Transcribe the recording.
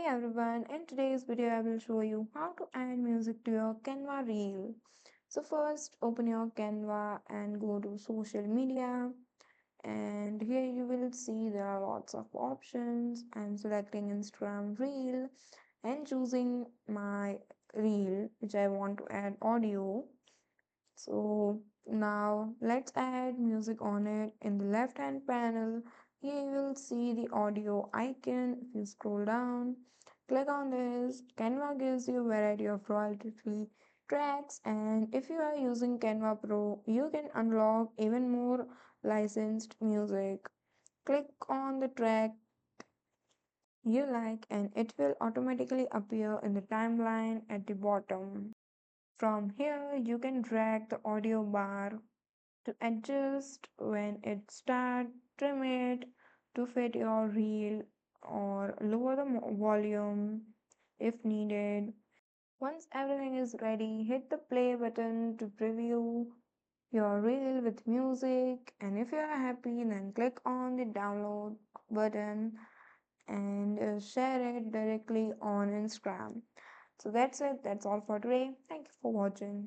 Hey everyone, in today's video I will show you how to add music to your Canva reel. So first open your Canva and go to social media, and here you will see there are lots of options. I'm selecting Instagram reel and choosing my reel which I want to add audio. So now let's add music on it. In the left hand panel, here you will see the audio icon. If you scroll down, click on this. Canva gives you a variety of royalty-free tracks, and if you are using Canva Pro, you can unlock even more licensed music. Click on the track you like, and it will automatically appear in the timeline at the bottom. From here, you can drag the audio bar to adjust when it starts, trim it to fit your reel, or lower the volume if needed. Once everything is ready, hit the play button to preview your reel with music, and if you are happy, then click on the download button and share it directly on Instagram. So that's it, that's all for today. Thank you for watching.